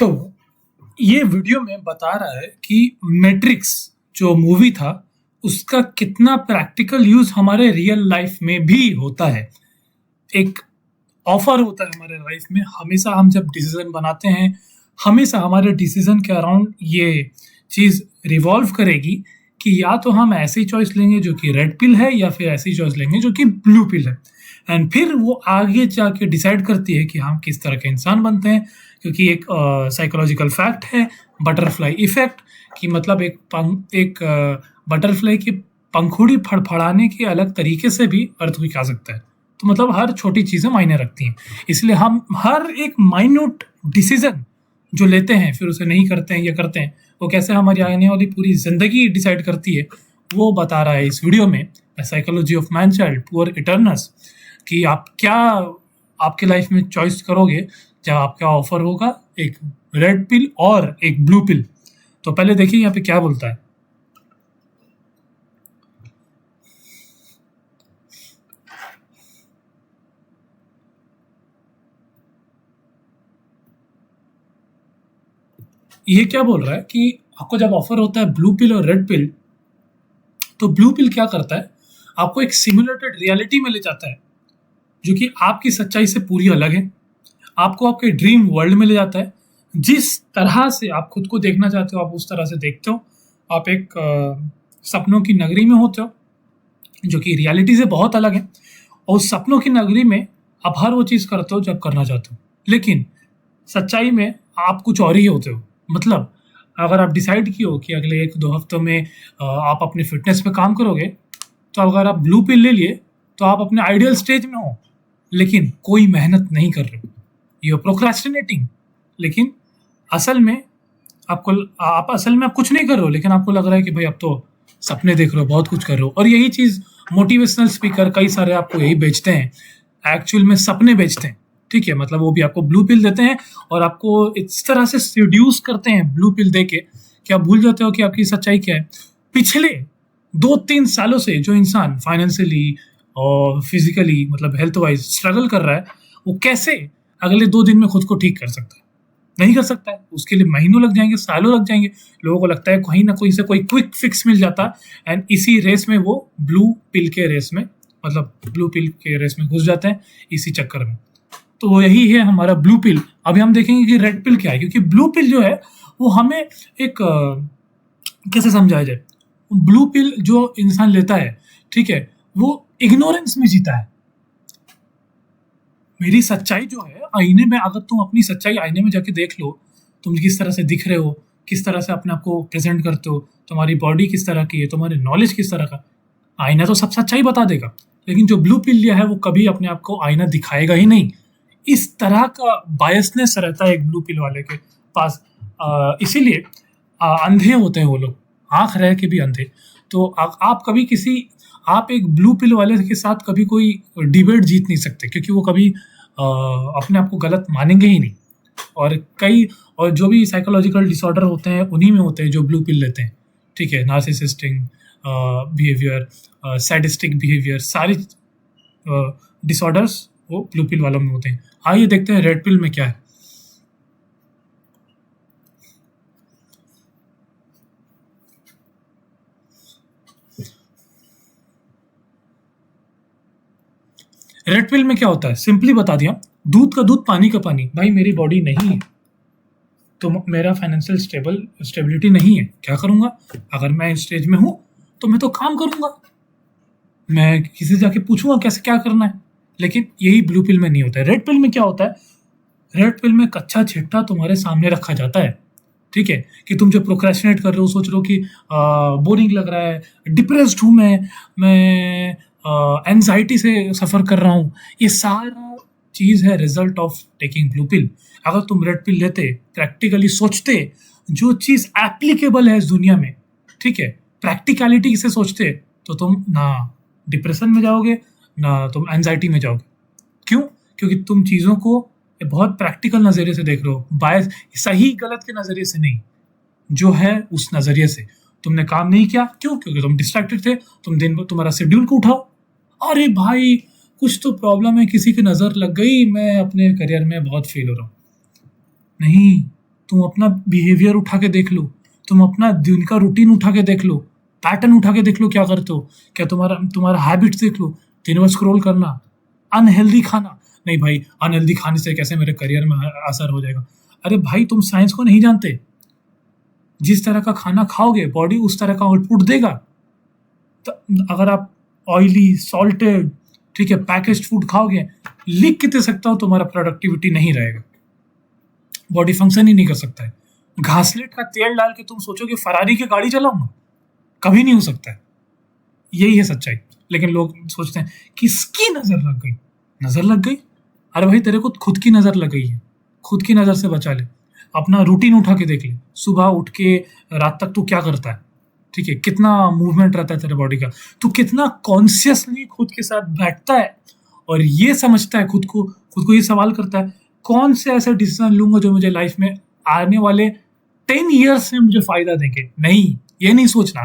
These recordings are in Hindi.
तो ये वीडियो में बता रहा है कि मैट्रिक्स जो मूवी था, उसका कितना प्रैक्टिकल यूज़ हमारे रियल लाइफ में भी होता है। एक ऑफर होता है हमारे लाइफ में, हमेशा हम जब डिसीजन बनाते हैं, हमेशा हमारे डिसीजन के अराउंड ये चीज़ रिवॉल्व करेगी कि या तो हम ऐसी चॉइस लेंगे जो कि रेड पिल है, या फिर ऐसी चॉइस लेंगे जो कि ब्लू पिल है। एंड फिर वो आगे जाके डिसाइड करती है कि हम किस तरह के इंसान बनते हैं, क्योंकि एक साइकोलॉजिकल फैक्ट है, बटरफ्लाई इफेक्ट, कि मतलब एक बटरफ्लाई की पंखुड़ी फड़फड़ाने के अलग तरीके से भी अर्थक्वेक आ सकता है। तो मतलब हर छोटी चीज़ें मायने रखती हैं, इसलिए हम हर एक माइन्यूट डिसीजन जो लेते हैं फिर उसे नहीं करते हैं या करते हैं, वो कैसे हमारी आने वाली पूरी ज़िंदगी डिसाइड करती है, वो बता रहा है इस वीडियो में psychology of man child poor eternals, कि आप क्या आपके लाइफ में चॉइस करोगे जब आपका ऑफर होगा, एक रेड पिल और एक ब्लू पिल। तो पहले देखिए यहाँ पे क्या बोलता है। ये क्या बोल रहा है कि आपको जब ऑफर होता है ब्लू पिल और रेड पिल, तो ब्लू पिल क्या करता है, आपको एक सिमुलेटेड रियलिटी में ले जाता है जो कि आपकी सच्चाई से पूरी अलग है। आपको आपके ड्रीम वर्ल्ड में ले जाता है, जिस तरह से आप खुद को देखना चाहते हो आप उस तरह से देखते हो। आप एक सपनों की नगरी में होते हो जो कि रियलिटी से बहुत अलग है, और उस सपनों की नगरी में आप हर वो चीज़ करते हो जब करना चाहते हो, लेकिन सच्चाई में आप कुछ और ही होते हो। मतलब अगर आप डिसाइड किए हो कि अगले 1-2 हफ्तों में आप अपने फिटनेस पे काम करोगे, तो अगर आप ब्लू पिल ले लिए तो आप अपने आइडियल स्टेज में हो, लेकिन कोई मेहनत नहीं कर रहे हो, यू आर प्रोक्रेस्टिनेटिंग। लेकिन असल में आप असल में आप कुछ नहीं कर रहे हो, लेकिन आपको लग रहा है कि भाई अब तो सपने देख रहे हो, बहुत कुछ कर रहे हो। और यही चीज़ मोटिवेशनल स्पीकर कई सारे आपको यही बेचते हैं, एक्चुअल में सपने बेचते हैं। ठीक है, मतलब वो भी आपको ब्लू पिल देते हैं और आपको इस तरह से सीड्यूस करते हैं ब्लू पिल दे के कि आप भूल जाते हो कि आपकी सच्चाई क्या है। पिछले 2-3 सालों से जो इंसान फाइनेंशियली और फिजिकली मतलब हेल्थ वाइज स्ट्रगल कर रहा है, वो कैसे अगले 2 दिन में खुद को ठीक कर सकता है? नहीं कर सकता है। उसके लिए महीनों लग जाएंगे, सालों लग जाएंगे। लोगों को लगता है कहीं ना कहीं से कोई क्विक फिक्स मिल जाता है, एंड इसी रेस में वो ब्लू पिल के रेस में, मतलब ब्लू पिल के रेस में घुस जाते हैं इसी चक्कर में। तो यही है हमारा ब्लू पिल। अभी हम देखेंगे कि रेड पिल क्या है, क्योंकि ब्लू पिल जो है वो हमें एक कैसे समझाया जाए, ब्लू पिल जो इंसान लेता है, ठीक है, वो इग्नोरेंस में जीता है। मेरी सच्चाई जो है आईने में, अगर तुम अपनी सच्चाई आईने में जाके देख लो, तुम किस तरह से दिख रहे हो, किस तरह से अपने आप को प्रेजेंट करते हो, तुम्हारी बॉडी किस तरह की है, तुम्हारी नॉलेज किस तरह का, आईना तो सब सच्चाई बता देगा। लेकिन जो ब्लू पिल लिया है वो कभी अपने आप को आईना दिखाएगा ही नहीं। इस तरह का बायसनेस रहता है एक ब्लू पिल वाले के पास। इसीलिए अंधे होते हैं वो लोग, आंख रह के भी अंधे। तो आप कभी किसी, आप एक ब्लू पिल वाले के साथ कभी कोई डिबेट जीत नहीं सकते, क्योंकि वो कभी अपने आप को गलत मानेंगे ही नहीं। और जो भी साइकोलॉजिकल डिसऑर्डर होते हैं उन्हीं में होते हैं जो ब्लू पिल लेते हैं। ठीक है, नार्सिसिस्टिक बिहेवियर, सैडिस्टिक बिहेवियर, सारी डिसऑर्डर्स वो ब्लू पिल वालों में होते हैं। आइए देखते हैं रेड पिल में क्या है। रेड पिल में क्या होता है, सिंपली बता दिया, दूध का दूध पानी का पानी। भाई मेरी बॉडी नहीं है तो मेरा फाइनेंशियल स्टेबिलिटी नहीं है, क्या करूंगा? अगर मैं इस स्टेज में हूं तो मैं तो काम करूंगा, मैं किसी से जाके पूछूंगा कैसे क्या करना है। लेकिन यही ब्लू पिल में नहीं होता है। रेड पिल में क्या होता है, रेड पिल में कच्चा चिट्ठा तुम्हारे सामने रखा जाता है। ठीक है, कि तुम जो प्रोक्रेस्टिनेट कर रहे हो, सोच रहे हो कि बोरिंग लग रहा है, डिप्रेस्ड हूँ मैं एंजाइटी से सफ़र कर रहा हूँ, ये सारा चीज़ है result of taking blue pill. अगर तुम रेड पिल लेते, प्रैक्टिकली सोचते, जो चीज़ एप्लीकेबल है इस दुनिया में, ठीक है, प्रैक्टिकलिटी से सोचते, तो तुम ना डिप्रेशन में जाओगे ना तुम एंजाइटी में जाओगे। क्यों? क्योंकि तुम चीज़ों को बहुत प्रैक्टिकल नज़रिए से देख रहे हो, बायस, सही गलत के नज़रिए से नहीं, जो है उस नज़रिए से। तुमने काम नहीं किया, क्यों? क्योंकि तुम डिस्ट्रैक्टेड थे। तुम दिन भर तुम्हारा शेड्यूल को उठाओ, अरे भाई कुछ तो प्रॉब्लम है, किसी की नज़र लग गई, मैं अपने करियर में बहुत फेल हो रहा हूँ। नहीं, तुम अपना बिहेवियर उठा के देख लो, तुम अपना दिन का रूटीन उठा के देख लो, पैटर्न उठा के देख लो क्या करते हो, क्या तुम्हारा तुम्हारा हैबिट्स देख लो, दिन भर स्क्रॉल करना, अनहेल्दी खाना, नहीं भाई अनहेल्दी खाने से कैसे मेरे करियर में असर हो जाएगा। अरे भाई तुम साइंस को नहीं जानते, जिस तरह का खाना खाओगे बॉडी उस तरह का आउटपुट देगा। तो अगर आप ऑयली सॉल्टेड ठीक है पैकेज्ड फूड खाओगे, लिख के दे सकता हो तुम्हारा प्रोडक्टिविटी नहीं रहेगा, बॉडी फंक्शन ही नहीं कर सकता है। घासलेट का तेल डाल के तुम सोचोगे फरारी की गाड़ी चलाऊंगा, कभी नहीं हो सकता है। यही है सच्चाई। लेकिन लोग सोचते हैं किसकी नजर लग गई, नजर लग गई, अरे भाई तेरे को खुद की नजर लग गई है, खुद की नजर से बचा ले। अपना रूटीन उठा के देख ले, सुबह उठ के रात तक तू क्या करता है, ठीक है, कितना मूवमेंट रहता है तेरे बॉडी का, तू कितना कॉन्शियसली खुद के साथ बैठता है और ये समझता है खुद को ये सवाल करता है कौन से ऐसे डिसीजन लूंगा जो मुझे लाइफ में आने वाले 10 ईयर्स में मुझे फायदा देंगे। नहीं, ये नहीं सोचना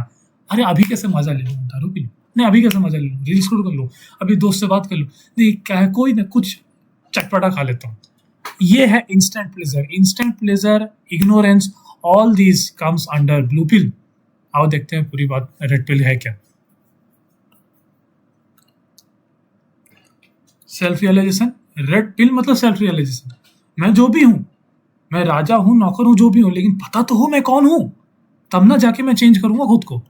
अरे अभी कैसे मजा ले लूँ, दारू पी लूँ, नहीं अभी कैसे मजा ले लूँ, रील स्क्रॉल कर लूँ, अभी दोस्त से बात कर लूँ, नहीं क्या है कोई ना कुछ चटपटा खा लेता हूँ। ये है instant pleasure. Instant pleasure, ignorance, all these comes under blue pill. आओ देखते हैं पूरी बात रेड पिल है क्या। सेल्फ रियलाइजेशन, रेड पिल मतलब सेल्फ रियलाइजेशन, मैं जो भी हूं, मैं राजा हूं नौकर हूं जो भी हूं, लेकिन पता तो हो मैं कौन हूं, तब ना जाके मैं चेंज करूंगा खुद को।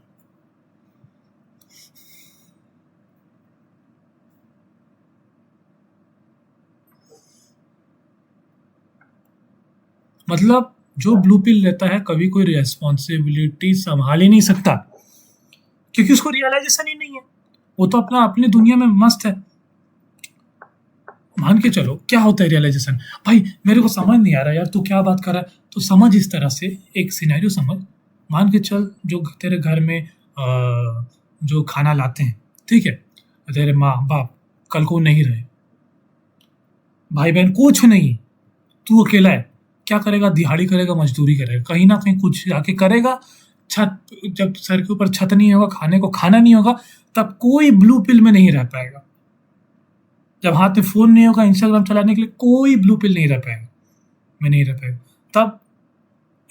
मतलब जो ब्लू पिल लेता है कभी कोई रिस्पॉन्सिबिलिटी संभाल ही नहीं सकता, क्योंकि उसको रियलाइजेशन ही नहीं है, वो तो अपना अपनी दुनिया में मस्त है। मान के चलो क्या होता है रियलाइजेशन, भाई मेरे को समझ नहीं आ रहा यार तू क्या बात कर रहा है, तो समझ इस तरह से एक सिनेरियो समझ। मान के चल जो तेरे घर में जो खाना लाते हैं, ठीक है, तेरे माँ बाप कल को नहीं रहे, भाई बहन कुछ नहीं, तू अकेला है, क्या करेगा, दिहाड़ी करेगा, मजदूरी करेगा, कहीं ना कहीं कुछ जाके करेगा। छत, जब सर के ऊपर छत नहीं होगा, खाने को खाना नहीं होगा, तब कोई ब्लू पिल में नहीं रह पाएगा। जब हाथ में फोन नहीं होगा इंस्टाग्राम चलाने के लिए, कोई ब्लू पिल नहीं रह पाएगा, मैं नहीं रह पाएगा। तब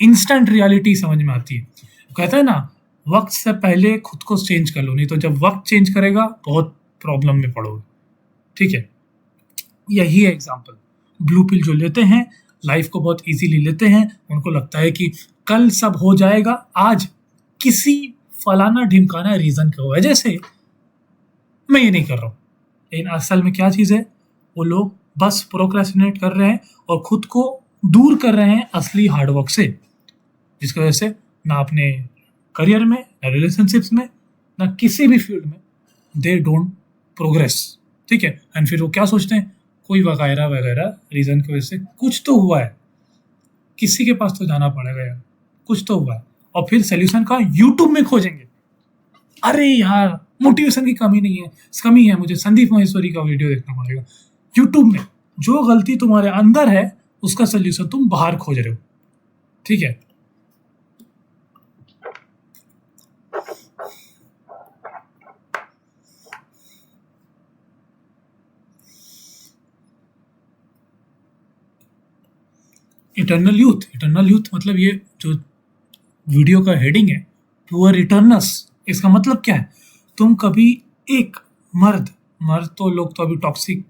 इंस्टेंट रियलिटी समझ में आती है। कहता है ना वक्त से पहले खुद को चेंज कर लो, नहीं तो जब वक्त चेंज करेगा बहुत प्रॉब्लम में पड़ोगे, ठीक है। यही है एग्जाम्पल। ब्लू पिल जो लेते हैं लाइफ को बहुत इजीली लेते हैं, उनको लगता है कि कल सब हो जाएगा, आज किसी फलाना ढिमकाना रीजन की वजह से मैं ये नहीं कर रहा हूँ। लेकिन असल में क्या चीज़ है, वो लोग बस प्रोक्रेस्टिनेट कर रहे हैं और खुद को दूर कर रहे हैं असली हार्डवर्क से, जिसकी वजह से ना अपने करियर में, ना रिलेशनशिप्स में, ना किसी भी फील्ड में दे डोंट प्रोग्रेस, ठीक है। एंड फिर वो क्या सोचते हैं, कोई वगैरह वगैरह रीजन की वजह से कुछ तो हुआ है, किसी के पास तो जाना पड़ेगा यार, कुछ तो हुआ है, और फिर सोल्यूशन का यूट्यूब में खोजेंगे। अरे यार मोटिवेशन की कमी नहीं है, कमी है, मुझे संदीप महेश्वरी का वीडियो देखना पड़ेगा। यूट्यूब में जो गलती तुम्हारे अंदर है उसका सोल्यूशन तुम बाहर खोज रहे हो, ठीक है। इटर्नल यूथ, इटर्नल यूथ मतलब ये जो वीडियो का हेडिंग है पुअर इटर्नस, इसका मतलब क्या है, तुम कभी एक मर्द, मर्द तो लोग तो अभी टॉक्सिक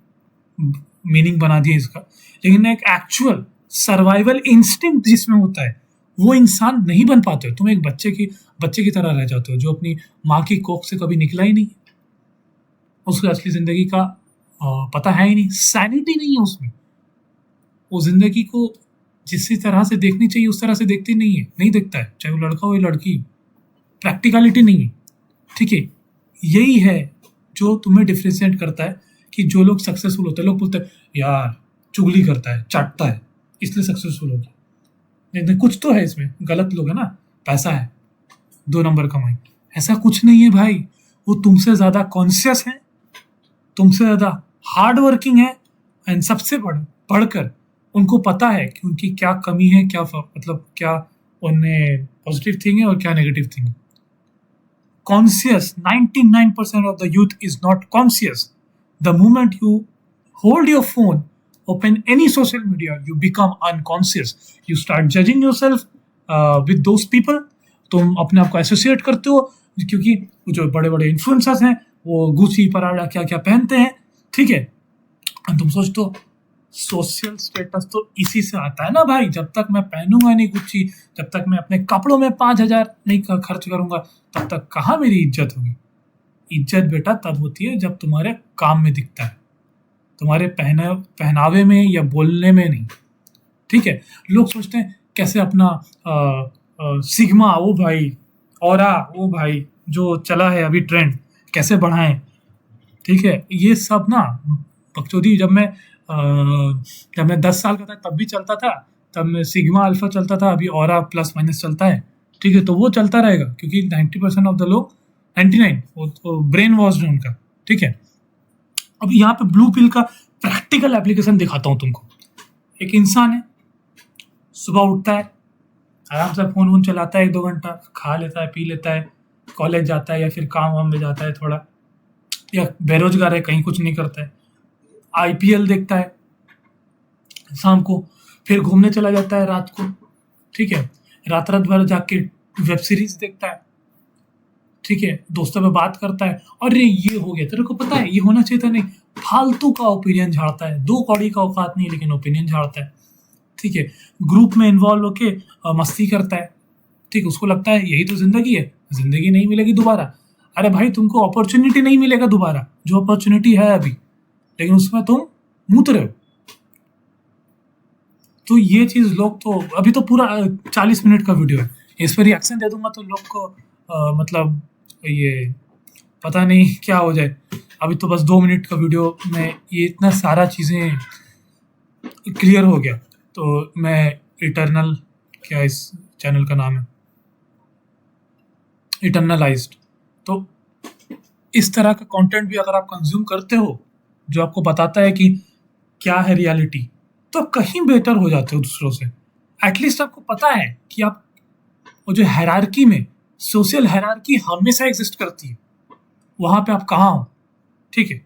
मीनिंग बना दिए इसका, लेकिन एक एक्चुअल सर्वाइवल इंस्टिंक्ट जिसमें होता है वो इंसान नहीं बन पाते हो। तुम एक बच्चे की तरह रह जाते हो जो अपनी माँ की कोख से कभी निकला ही नहीं, उसको असली जिंदगी का पता है ही नहीं, सैनिटी नहीं है उसमें, वो जिंदगी को जिस तरह से देखनी चाहिए उस तरह से देखती नहीं है, नहीं देखता है, चाहे वो लड़का हो या लड़की, प्रैक्टिकलिटी नहीं है, ठीक है। यही है जो तुम्हें डिफ्रेंशिएट करता है कि जो लोग सक्सेसफुल होते हैं, लोग बोलते हैं यार चुगली करता है, चाटता है, इसलिए सक्सेसफुल हो गया, नहीं कुछ तो है इसमें, गलत लोग है ना, पैसा है, 2 नंबर कमाई, ऐसा कुछ नहीं है भाई। वो तुमसे ज्यादा कॉन्शियस है, तुमसे ज्यादा हार्ड वर्किंग है, एंड सबसे बढ़कर उनको पता है कि उनकी क्या कमी है, क्या मतलब क्या उनमें पॉजिटिव थिंग है और क्या नेगेटिव थिंग है। Conscious 99% of the youth is not conscious. The moment you hold your phone, open any social media, you become unconscious. You start judging yourself with those people. तुम अपने आप को एसोसिएट करते हो, क्योंकि जो बड़े बड़े इन्फ्लुएंसर्स हैं वो गुची पराडा क्या क्या पहनते हैं, ठीक है, और तुम सोचते हो सोशल स्टेटस तो इसी से आता है ना भाई, जब तक मैं पहनूंगा नहीं गुची, जब तक मैं अपने कपड़ों में 5,000 नहीं खर्च करूंगा, तब तक कहाँ मेरी इज्जत होगी। इज्जत बेटा तब होती है जब तुम्हारे काम में दिखता है, तुम्हारे पहनावे में या बोलने में नहीं, ठीक है। लोग सोचते हैं कैसे अपना सिग्मा वो भाई, ऑरा वो भाई जो चला है अभी ट्रेंड, कैसे बढ़ाएं, ठीक है। ये सब ना बकचोदी। जब मैं 10 साल का था तब भी चलता था, तब मैं सिग्मा अल्फा चलता था, अभी ऑरा प्लस माइनस चलता है, ठीक है। तो वो चलता रहेगा क्योंकि 90% ऑफ द लोग, 99 वो ब्रेन वॉश है उनका, ठीक है। अब यहाँ पे ब्लू पिल का प्रैक्टिकल एप्लीकेशन दिखाता हूँ तुमको। एक इंसान है, सुबह उठता है, आराम से फोन वोन चलाता है 1-2 घंटा, खा लेता है, पी लेता है, कॉलेज जाता है या फिर काम वाम में जाता है थोड़ा, या बेरोजगार है, कहीं कुछ नहीं करता है, IPL देखता है शाम को, फिर घूमने चला जाता है रात को, ठीक है। रात भर जाके वेब सीरीज देखता है, ठीक है, दोस्तों में बात करता है, अरे ये हो गया, तेरे को पता है ये होना चाहिए था, नहीं, फालतू का ओपिनियन झाड़ता है, 2 कौड़ी का औकात नहीं लेकिन ओपिनियन झाड़ता है, ठीक है। ग्रुप में इन्वॉल्व होके मस्ती करता है, ठीक, उसको लगता है यही तो जिंदगी है, जिंदगी नहीं मिलेगी दोबारा। अरे भाई तुमको अपॉर्चुनिटी नहीं मिलेगा दोबारा, जो अपॉर्चुनिटी है अभी, लेकिन उसमें तुम मूत रहे हो। तो ये चीज लोग तो, अभी तो पूरा 40 मिनट का वीडियो है, इस पर रिएक्शन दे दूंगा तो लोग को मतलब ये पता नहीं क्या हो जाए। अभी तो बस 2 मिनट का वीडियो में ये इतना सारा चीज़ें क्लियर हो गया। तो मैं इटर्नल, क्या इस चैनल का नाम है, इटर्नलाइज्ड, तो इस तरह का कंटेंट भी अगर आप कंज्यूम करते हो जो आपको बताता है कि क्या है रियलिटी, तो आप कहीं बेटर हो जाते हो दूसरों से। एटलीस्ट आपको पता है कि आप वो जो हायरार्की में, सोशल हायरार्की हमेशा एग्जिस्ट करती है, वहाँ पे आप कहाँ हो, ठीक है।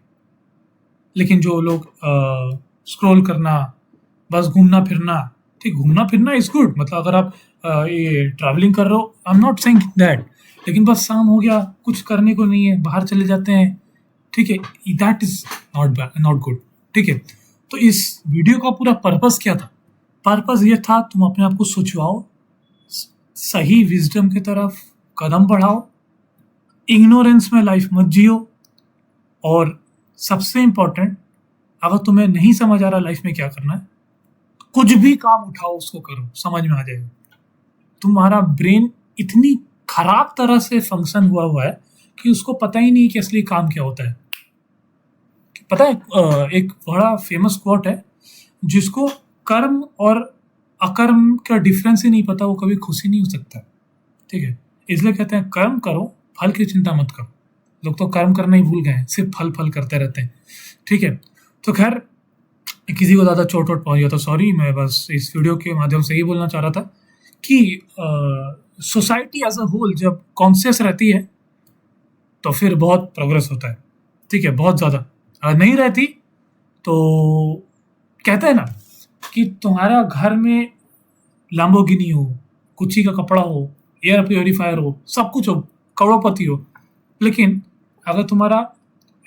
लेकिन जो लोग स्क्रॉल करना, बस घूमना फिरना, ठीक, घूमना फिरना इज गुड, मतलब अगर आप ये ट्रैवलिंग कर रहे हो, I am not saying that, लेकिन बस शाम हो गया, कुछ करने को नहीं है, बाहर चले जाते हैं, ठीक है, दैट इज नॉट गुड, ठीक है। तो इस वीडियो का पूरा पर्पस क्या था? पर्पस ये था तुम अपने आप को सोचवाओ, सही विजडम की तरफ कदम बढ़ाओ, इग्नोरेंस में लाइफ मत जियो, और सबसे इम्पोर्टेंट, अगर तुम्हें नहीं समझ आ रहा लाइफ में क्या करना है, कुछ भी काम उठाओ, उसको करो, समझ में आ जाएगा। तुम्हारा ब्रेन इतनी खराब तरह से फंक्शन हुआ है कि उसको पता ही नहीं कि असली काम क्या होता है। पता है एक बड़ा फेमस कोट है, जिसको कर्म और अकर्म का डिफरेंस ही नहीं पता, वो कभी खुशी नहीं हो सकता, ठीक है। इसलिए कहते हैं कर्म करो, फल की चिंता मत करो। लोग तो कर्म करना ही भूल गए हैं, सिर्फ फल फल करते रहते हैं, ठीक है। तो खैर, किसी को ज़्यादा चोट वोट पहुँच गया तो सॉरी। मैं बस इस वीडियो के माध्यम से ही बोलना चाह रहा था कि सोसाइटी एज अ होल जब कॉन्शियस रहती है तो फिर बहुत प्रोग्रेस होता है, ठीक है, बहुत ज़्यादा। नहीं रहती तो कहते हैं ना कि तुम्हारा घर में लैम्बोर्गिनी हो, गुच्ची का कपड़ा हो, एयर प्योरीफायर हो, सब कुछ हो, करोड़पति हो, लेकिन अगर तुम्हारा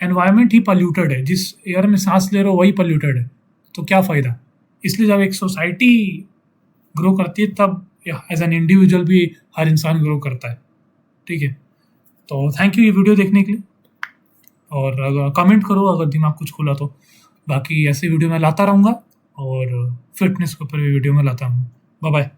एनवायरनमेंट ही पॉल्यूटेड है, जिस एयर में सांस ले रहे हो वही पॉल्यूटेड है, तो क्या फ़ायदा। इसलिए जब एक सोसाइटी ग्रो करती है तब एज एन इंडिविजुअल भी हर इंसान ग्रो करता है, ठीक है। तो थैंक यू ये वीडियो देखने के लिए, और अगर कमेंट करो अगर दिमाग कुछ खुला तो। बाकी ऐसे वीडियो मैं लाता रहूँगा, और फिटनेस के ऊपर भी वीडियो में लाता हूँ। Bye bye.